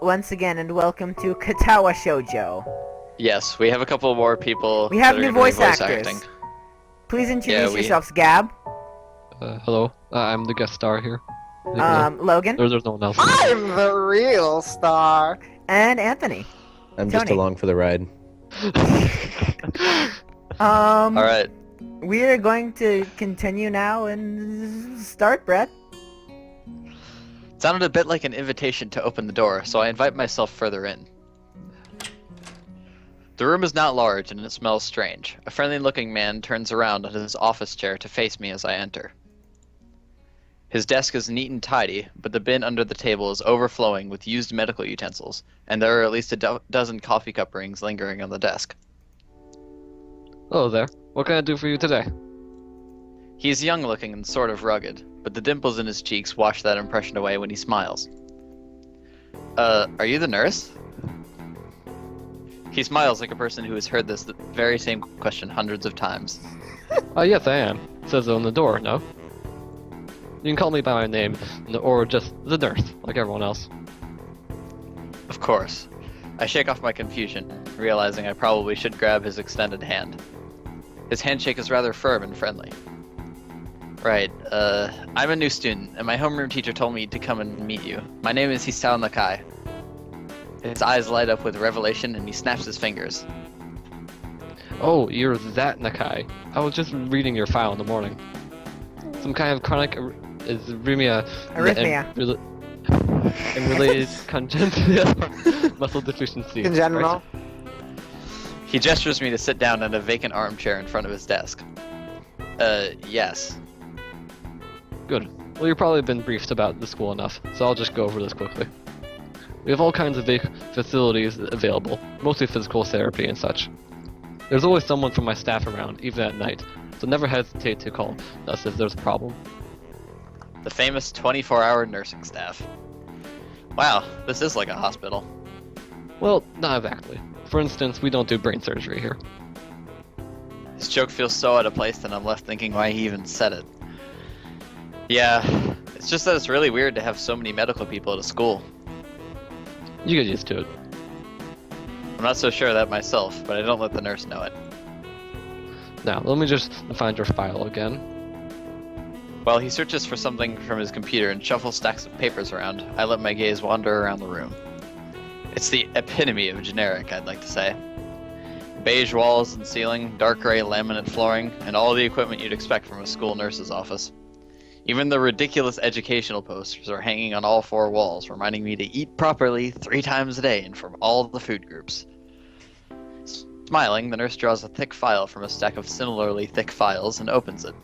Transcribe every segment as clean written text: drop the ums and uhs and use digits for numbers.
once again, and welcome to Katawa Shoujo. Yes, we have a couple more people. We have that are new gonna be voice actors. acting. Please introduce we- yourselves, Gab, Hello. I'm the guest star here. Logan, There's no one else. I'm the real star. and Anthony. I'm just Tony. along for the ride. Alright, We are going to continue now and start, Brett. sounded a bit like an invitation to open the door, so I invite myself further in. The room is not large and it smells strange. A friendly-looking man turns around on his office chair to face me as I enter. His desk is neat and tidy, but the bin under the table is overflowing with used medical utensils, and there are at least a dozen coffee cup rings lingering on the desk. Hello there. What can I do for you today? He is young-looking and sort of rugged, but the dimples in his cheeks wash that impression away when he smiles. Are you the nurse? He smiles like a person who has heard this very same question hundreds of times. Yes, I am. It says so on the door, no? You can call me by my name, or just the nurse, like everyone else. Of course. I shake off my confusion, realizing I probably should grab his extended hand. His handshake is rather firm and friendly. Right, I'm a new student, and my homeroom teacher told me to come and meet you. My name is Hisao Nakai. His eyes light up with revelation, and he snaps his fingers. Oh, you're that Nakai. I was just reading your file in the morning. Some kind of chronic arrhythmia. Arrhythmia. And related congenital muscle deficiency. Congenital. Right? He gestures me to sit down in a vacant armchair in front of his desk. Yes. Good. Well, you've probably been briefed about the school enough, so I'll just go over this quickly. We have all kinds of facilities available, mostly physical therapy and such. There's always someone from my staff around, even at night, so never hesitate to call us if there's a problem. The famous 24-hour nursing staff. Wow, this is like a hospital. Well, not exactly. For instance, we don't do brain surgery here. His joke feels so out of place that I'm left thinking why he even said it. Yeah, it's just that it's really weird to have so many medical people at a school. You get used to it. I'm not so sure of that myself, but I don't let the nurse know it. Now, let me just find your file again. While he searches for something from his computer and shuffles stacks of papers around, I let my gaze wander around the room. It's the epitome of generic, I'd like to say. Beige walls and ceiling, dark gray laminate flooring, and all the equipment you'd expect from a school nurse's office. Even the ridiculous educational posters are hanging on all four walls, reminding me to eat properly 3 times a day and from all the food groups. Smiling, the nurse draws a thick file from a stack of similarly thick files and opens it.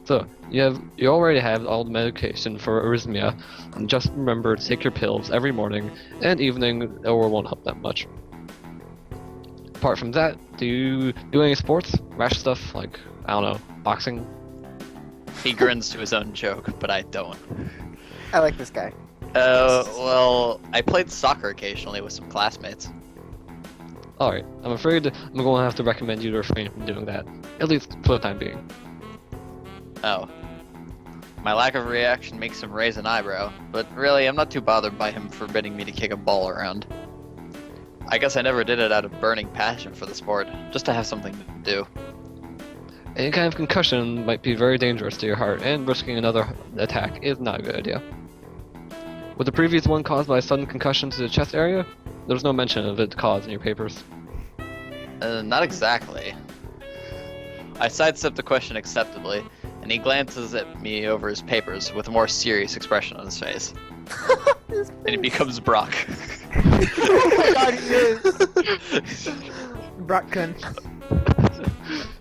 So, you already have all the medication for arrhythmia, and just remember to take your pills every morning and evening, or it won't help that much. Apart from that, do you do any sports? Rash stuff, like, I don't know, boxing? He grins to his own joke, but I don't. I like this guy. Well, I played soccer occasionally with some classmates. Alright, I'm afraid I'm going to have to recommend you to refrain from doing that, at least for the time being. Oh. My lack of reaction makes him raise an eyebrow, but really, I'm not too bothered by him forbidding me to kick a ball around. I guess I never did it out of burning passion for the sport, just to have something to do. Any kind of concussion might be very dangerous to your heart, and risking another attack is not a good idea. With the previous one caused by a sudden concussion to the chest area, there's no mention of its cause in your papers. Not exactly. I sidestep the question acceptably, and he glances at me over his papers with a more serious expression on his face. And he becomes Brock. Oh my god, he is! Brock-kun.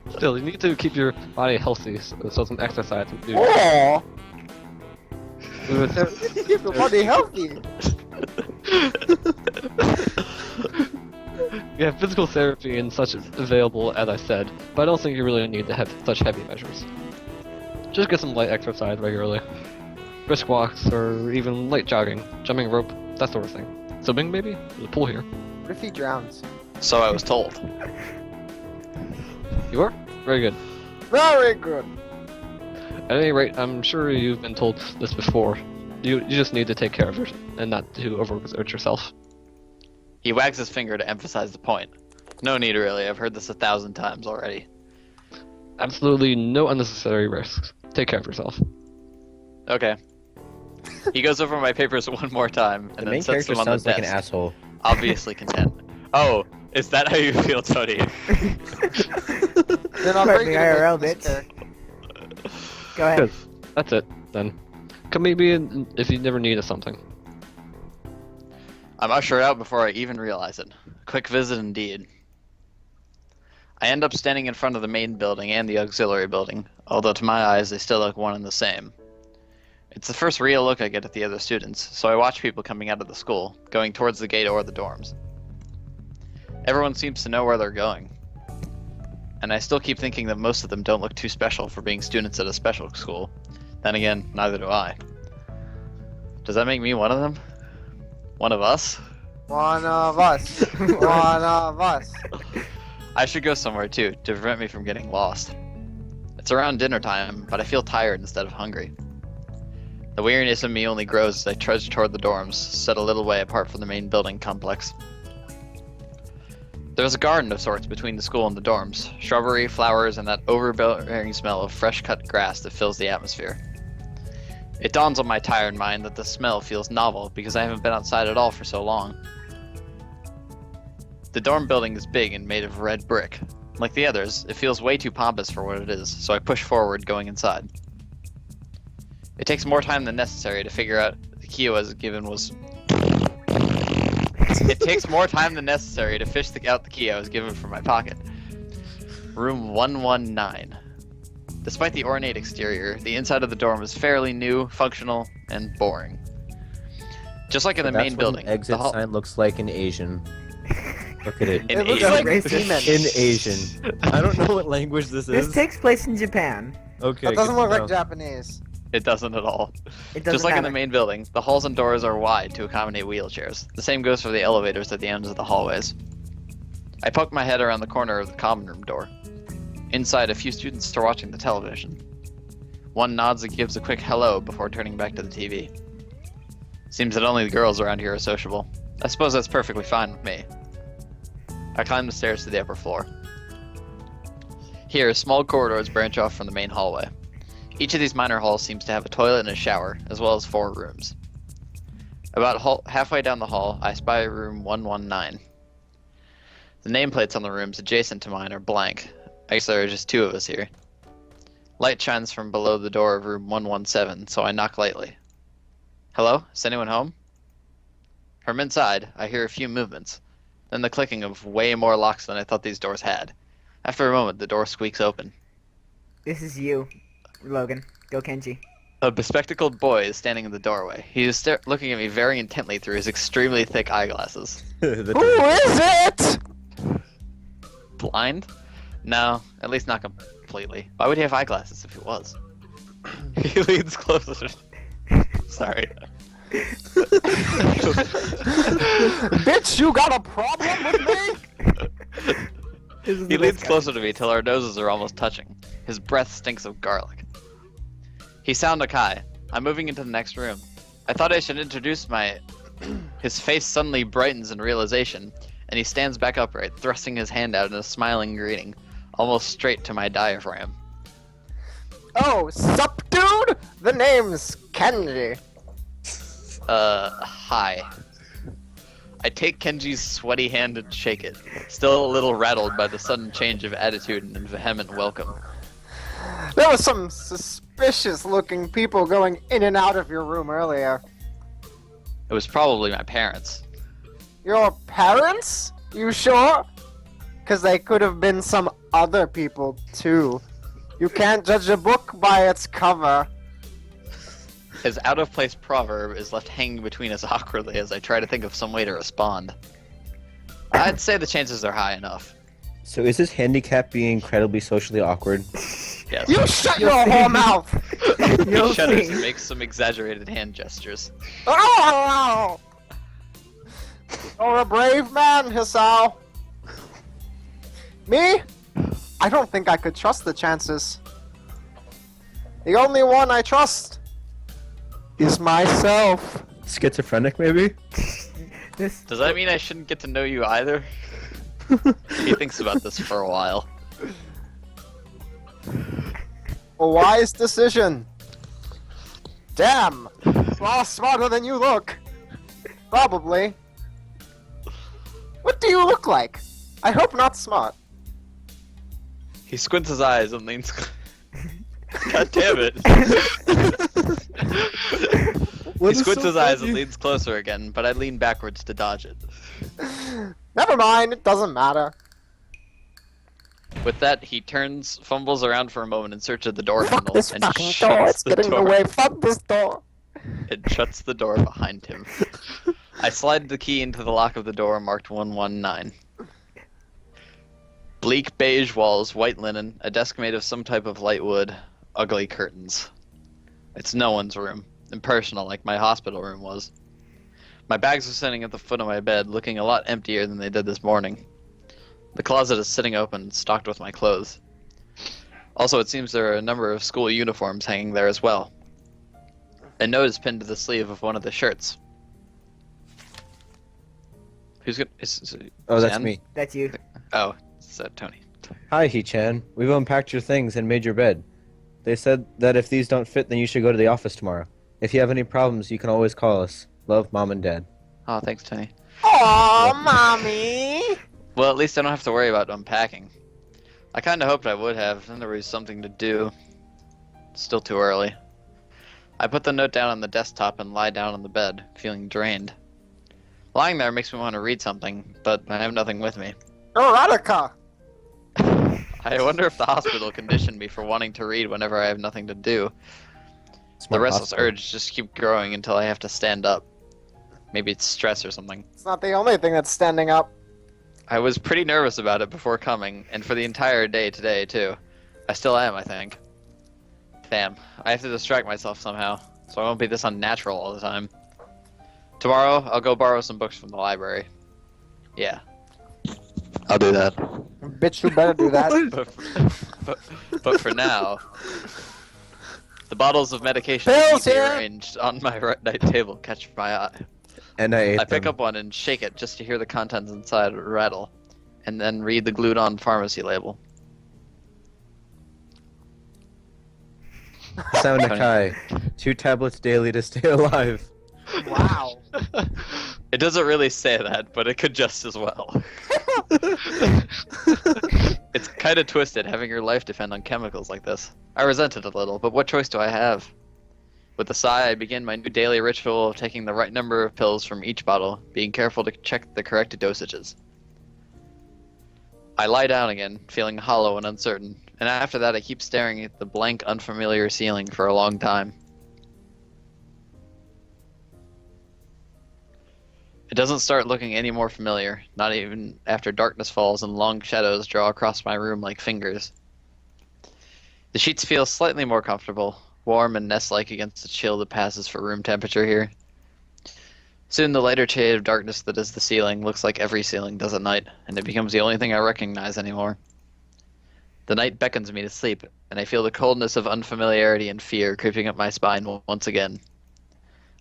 Still, you need to keep your body healthy, so some exercise would do. Oh! With- Keep your body healthy! You have physical therapy and such available, as I said, but I don't think you really need to have such heavy measures. Just get some light exercise regularly. Brisk walks, or even light jogging, jumping rope, that sort of thing. Swimming, maybe? There's a pool here. What if he drowns? So I was told. You are? Very good. Very good! At any rate, I'm sure you've been told this before, You just need to take care of it and not to overexert yourself. He wags his finger to emphasize the point. No need, really. I've heard this 1,000 times already. Absolutely no unnecessary risks. Take care of yourself. Okay. He goes over my papers one more time The and then main sets character them on the sounds like desk, an asshole. obviously content. Oh, is that how you feel, Tony? Then I'll Right, bring the you IRL, this bitch. character. Go ahead. Good. That's it, then. Come meet me if you never need something. I'm ushered out before I even realize it. Quick visit indeed. I end up standing in front of the main building and the auxiliary building, although to my eyes they still look one and the same. It's the first real look I get at the other students, so I watch people coming out of the school, going towards the gate or the dorms. Everyone seems to know where they're going. And I still keep thinking that most of them don't look too special for being students at a special school. Then again, neither do I. Does that make me one of them? One of us? One of us. One of us. I should go somewhere too, to prevent me from getting lost. It's around dinner time, but I feel tired instead of hungry. The weariness in me only grows as I trudge toward the dorms, set a little way apart from the main building complex. There's a garden of sorts between the school and the dorms, shrubbery, flowers, and that overbearing smell of fresh-cut grass that fills the atmosphere. It dawns on my tired mind that the smell feels novel because I haven't been outside at all for so long. The dorm building is big and made of red brick. Like the others, it feels way too pompous for what it is, so I push forward, going inside. It takes more time than necessary to figure out the key I was given was... It takes more time than necessary to fish out the key I was given from my pocket. Room 119. Despite the ornate exterior, the inside of the dorm is fairly new, functional, and boring. Just like in the That's main what building, An exit the hall... sign looks like an Asian. Look at it. In It looks Asian. like Racist. demons. In Asian. I don't know what language this This is. takes place in Japan. Okay. That doesn't good look to like know. Japanese. It doesn't at all. It doesn't Just like in the matter. main building, the halls and doors are wide to accommodate wheelchairs. The same goes for the elevators at the ends of the hallways. I poke my head around the corner of the common room door. Inside, a few students are watching the television. One nods and gives a quick hello before turning back to the TV. Seems that only the girls around here are sociable. I suppose that's perfectly fine with me. I climb the stairs to the upper floor. Here, small corridors branch off from the main hallway. Each of these minor halls seems to have a toilet and a shower, as well as 4 rooms. About halfway down the hall, I spy room 119. The nameplates on the rooms adjacent to mine are blank. I guess there are just 2 of us here. Light shines from below the door of room 117, so I knock lightly. Hello? Is anyone home? From inside, I hear a few movements, then the clicking of way more locks than I thought these doors had. After a moment, the door squeaks open. This is you, Logan. Go Kenji. A bespectacled boy is standing in the doorway. He is looking at me very intently through his extremely thick eyeglasses. Who is it? Blind? No, at least not completely. Why would he have eyeglasses if he was? He leans closer. Sorry. Bitch, you got a problem with me? This is He the leans best guy. closer to me till our noses are almost touching. His breath stinks of garlic. He's Sound Akai. I'm moving into the next room. I thought I should introduce my... His face suddenly brightens in realization, and he stands back upright, thrusting his hand out in a smiling greeting, almost straight to my diaphragm. Oh, sup, dude? The name's Kenji. Hi. I take Kenji's sweaty hand and shake it, still a little rattled by the sudden change of attitude and vehement welcome. There was some suspicious-looking people going in and out of your room earlier. It was probably my parents. Your parents? You sure? Because they could have been some other people, too. You can't judge a book by its cover. His out-of-place proverb is left hanging between us awkwardly as I try to think of some way to respond. I'd say the chances are high enough. So is this handicap being incredibly socially awkward? Yes. You shut your whole mouth! You'll He shudders see. and makes some exaggerated hand gestures. Oh! You're a brave man, Hisao. Me? I don't think I could trust the chances. The only one I trust is myself. Schizophrenic, maybe? This. Does that mean I shouldn't get to know you either? He thinks about this for a while. A wise decision. Damn! Far smarter than you look. Probably. What do you look like? I hope not smart. He squints his eyes and leans. God damn it! He squints his eyes and leans closer again, but I lean backwards to dodge it. Never mind, it doesn't matter. With that, he turns, fumbles around for a moment in search of the door Fuck handle, this and fucking door, shuts it's the getting in the door. way. Fuck this door. It shuts the door behind him. I slide the key into the lock of the door marked 119. Bleak beige walls, white linen, a desk made of some type of light wood, ugly curtains. It's no one's room, impersonal like my hospital room was. My bags are sitting at the foot of my bed, looking a lot emptier than they did this morning. The closet is sitting open, stocked with my clothes. Also, it seems there are a number of school uniforms hanging there as well. A note is pinned to the sleeve of one of the shirts. Who's gonna? Oh, that's Zen? me. That's you. Oh, it's Tony. Hi, He-chan. We've unpacked your things and made your bed. They said that if these don't fit, then you should go to the office tomorrow. If you have any problems, you can always call us. Love, Mom and Dad. Oh, thanks, Tony. Aww, mommy. Well, at least I don't have to worry about unpacking. I kind of hoped I would have, then there was something to do. It's still too early. I put the note down on the desktop and lie down on the bed, feeling drained. Lying there makes me want to read something, but I have nothing with me. Erotica. I wonder if the hospital conditioned me for wanting to read whenever I have nothing to do. The Smart restless hospital. urge just keep growing until I have to stand up. Maybe it's stress or something. It's not the only thing that's standing up. I was pretty nervous about it before coming, and for the entire day today, too. I still am, I think. Damn, I have to distract myself somehow, so I won't be this unnatural all the time. Tomorrow, I'll go borrow some books from the library. Yeah. I'll do that. Bitch, you better do that. But for now, the bottles of medication Pills neatly here! arranged on my right night table catch my eye. And I ate I pick them. up one and shake it just to hear the contents inside rattle, and then read the glued-on pharmacy label. Sound Nakai. 2 tablets daily to stay alive. Wow. It doesn't really say that, but it could just as well. It's kind of twisted having your life depend on chemicals like this. I resent it a little, but what choice do I have? With a sigh, I begin my new daily ritual of taking the right number of pills from each bottle, being careful to check the correct dosages. I lie down again, feeling hollow and uncertain, and after that I keep staring at the blank, unfamiliar ceiling for a long time. It doesn't start looking any more familiar, not even after darkness falls and long shadows draw across my room like fingers. The sheets feel slightly more comfortable, warm and nest-like against the chill that passes for room temperature here. Soon the lighter shade of darkness that is the ceiling looks like every ceiling does at night, and it becomes the only thing I recognize anymore. The night beckons me to sleep, and I feel the coldness of unfamiliarity and fear creeping up my spine once again.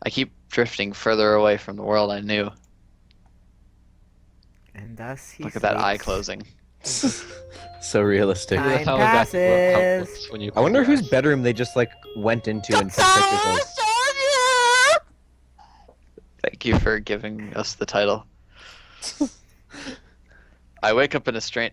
I keep drifting further away from the world I knew. And thus he Look at that eye sleeps. closing. So realistic. Time That's how exactly how it passes. looks when you I wonder close your whose eyes. bedroom they just like went into and took pictures of. Thank you for giving us the title. I wake up in a strange.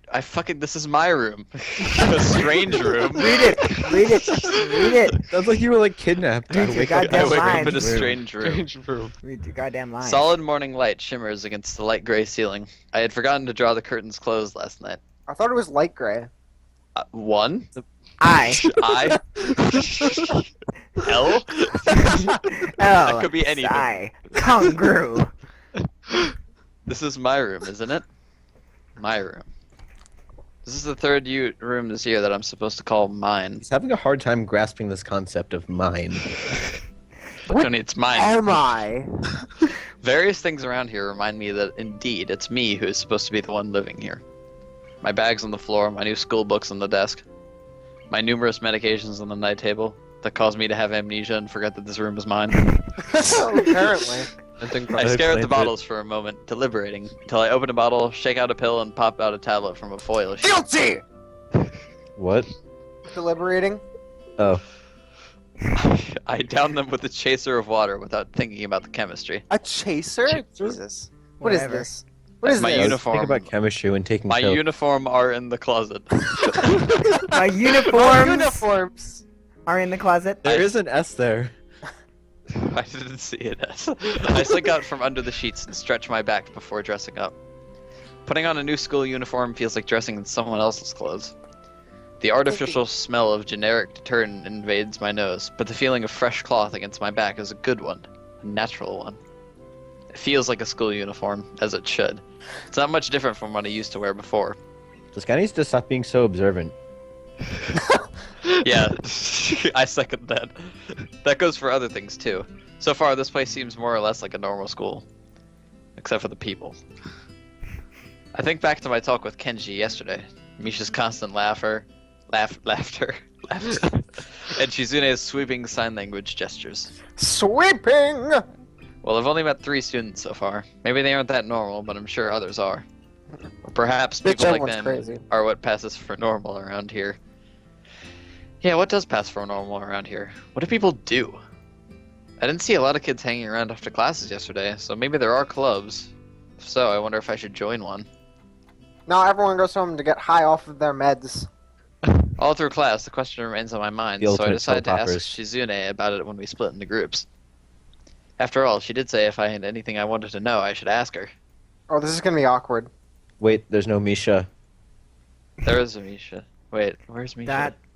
This is my room. A strange room. Read it. Read it. Read it. Sounds like you were like kidnapped. Read I your wake up- I goddamn wake up lines. in a strange room. Strange room. Read your goddamn lines. Solid morning light shimmers against the light gray ceiling. I had forgotten to draw the curtains closed last night. I thought it was light gray. One? I. I? L? L. could be anything. I. Congru. This is my room, isn't it? My room. This is the third room this year that I'm supposed to call mine. He's having a hard time grasping this concept of mine. But Tony, it's mine. Am I? Various things around here remind me that indeed it's me who is supposed to be the one living here. My bags on the floor, my new school books on the desk, my numerous medications on the night table, that caused me to have amnesia and forget that this room was mine. Apparently. I think I That stare at the explains it. bottles for a moment, deliberating, until I open a bottle, shake out a pill, and pop out a tablet from a foil sheet. Guilty! What? Deliberating. Oh, I down them with a chaser of water without thinking about the chemistry. A chaser? Jesus. What is Whatever. this? What is My this? I was uniform. thinking about chemistry when taking My pills. uniform are in the closet. My Our uniforms uniforms. are in the closet. There is an S there. I didn't see it. I slink out from under the sheets and stretch my back before dressing up. Putting on a new school uniform feels like dressing in someone else's clothes. The artificial smell of generic detergent invades my nose, but the feeling of fresh cloth against my back is a good one, a natural one. It feels like a school uniform, as it should. It's not much different from what I used to wear before. This guy needs to stop being so observant. Yeah, I second that. That goes for other things too. So far, this place seems more or less like a normal school. Except for the people. I think back to my talk with Kenji yesterday. Misha's constant laughter, and Shizune's sweeping sign language gestures. Sweeping! Well, I've only met 3 students so far. Maybe they aren't that normal, but I'm sure others are. Or perhaps Bitch, people like everyone's them crazy. are what passes for normal around here. Yeah, what does pass for normal around here? What do people do? I didn't see a lot of kids hanging around after classes yesterday, so maybe there are clubs. If so, I wonder if I should join one. Now everyone goes home to get high off of their meds. All through class, the question remains on my mind, The so I ultimate decided to ask soap operas. Shizune about it when we split into groups. After all, she did say if I had anything I wanted to know, I should ask her. Oh, this is gonna be awkward. Wait, there's no Misha. There is a Misha. Wait, where's Misha?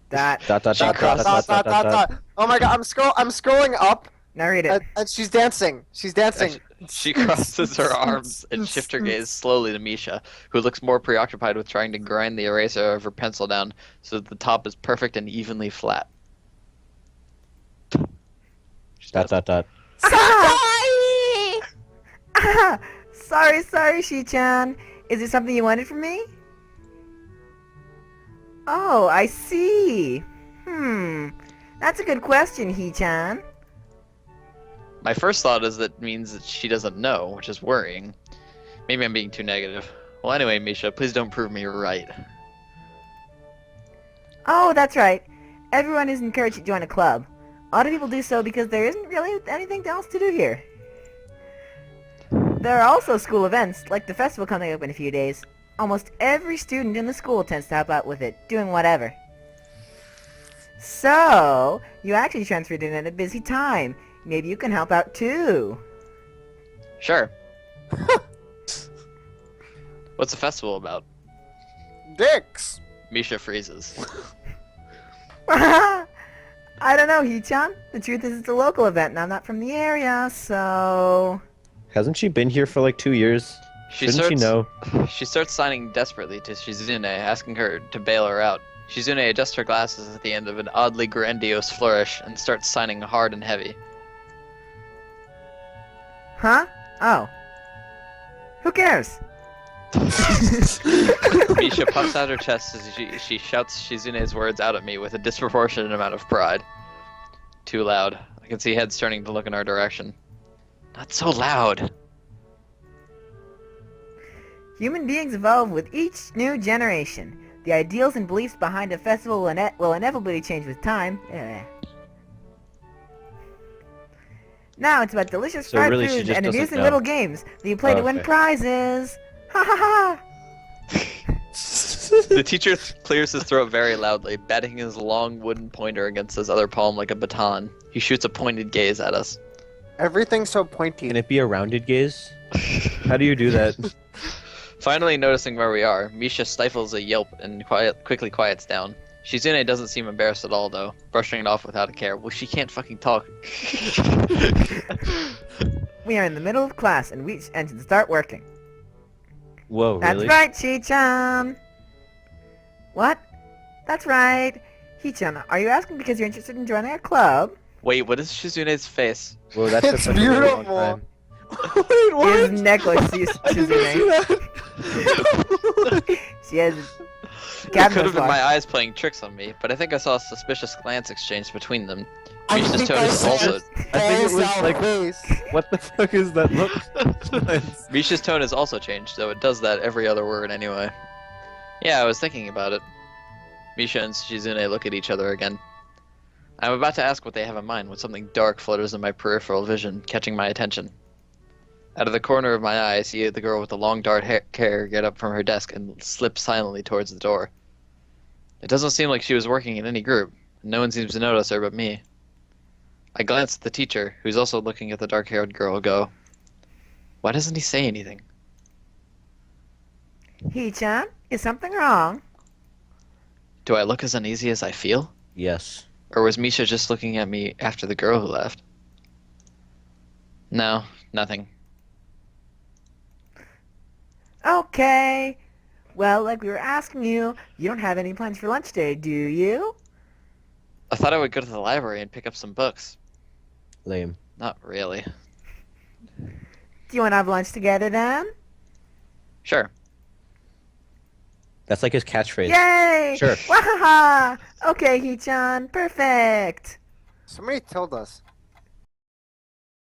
That Dot dot She dot dot crosses- dot dot dot dot. Oh my god, I'm scrolling up, now read it. and she's dancing. She's dancing. She crosses her arms and shifts her gaze slowly to Misha, who looks more preoccupied with trying to grind the eraser of her pencil down so that the top is perfect and evenly flat. She's Dot dot dot. Ah, sorry, Shi-chan. Is there something you wanted from me? Oh, I see. That's a good question, He-chan. My first thought is that means that she doesn't know, which is worrying. Maybe I'm being too negative. Well, anyway, Misha, please don't prove me right. Oh, that's right. Everyone is encouraged to join a club. A lot of people do so because there isn't really anything else to do here. There are also school events, like the festival coming up in a few days. Almost every student in the school tends to help out with it, doing whatever. So, you actually transferred in at a busy time. Maybe you can help out too. Sure. What's the festival about? Dicks. Misha freezes. I don't know, He-chan. The truth is it's a local event and I'm not from the area, so... Hasn't she been here for like 2 years? Shouldn't she know? She starts signing desperately to Shizune, asking her to bail her out. Shizune adjusts her glasses at the end of an oddly grandiose flourish and starts signing hard and heavy. Huh? Oh. Who cares? Misha puffs out her chest as she shouts Shizune's words out at me with a disproportionate amount of pride. Too loud. I can see heads turning to look in our direction. Not so loud. Human beings evolve with each new generation. The ideals and beliefs behind a festival will inevitably change with time. Now it's about delicious So fried really she food just and doesn't amusing know. little games that you play to win Okay. prizes. Ha ha ha! The teacher clears his throat very loudly, batting his long wooden pointer against his other palm like a baton. He shoots a pointed gaze at us. Everything's so pointy. Can it be a rounded gaze? How do you do that? Finally noticing where we are, Misha stifles a yelp and quickly quiets down. Shizune doesn't seem embarrassed at all, though, brushing it off without a care. Well, she can't fucking talk. We are in the middle of class and and start working. Whoa, That's really? right, Chi-chan! What? That's right. Hi-chan, are you asking because you're interested in joining a club? Wait, what is Shizune's face? Whoa, that took It's such a really long beautiful. time. Wait, His necklace, Shizune. She has It Captain could was have been my watching. eyes playing tricks on me, but I think I saw a suspicious glance exchanged between them. I Misha's think tone I is saw also it. I think it was Face like, our face. what the fuck is that look? Misha's tone is also changed, though it does that every other word anyway. Yeah, I was thinking about it. Misha and Shizune look at each other again. I'm about to ask what they have in mind when something dark flutters in my peripheral vision, catching my attention. Out of the corner of my eye, I see the girl with the long dark hair get up from her desk and slip silently towards the door. It doesn't seem like she was working in any group. No one seems to notice her but me. I glance at the teacher, who's also looking at the dark-haired girl, go, why doesn't he say anything? Hee-chan, is something wrong? Do I look as uneasy as I feel? Yes. Or was Misha just looking at me after the girl who left? No, nothing. Okay. Well, like we were asking you, you don't have any plans for lunch today, do you? I thought I would go to the library and pick up some books. Lame. Not really. Do you want to have lunch together then? Sure. That's like his catchphrase. Yay! Sure. Wahaha! Okay, Hee-chan, perfect! Somebody told us.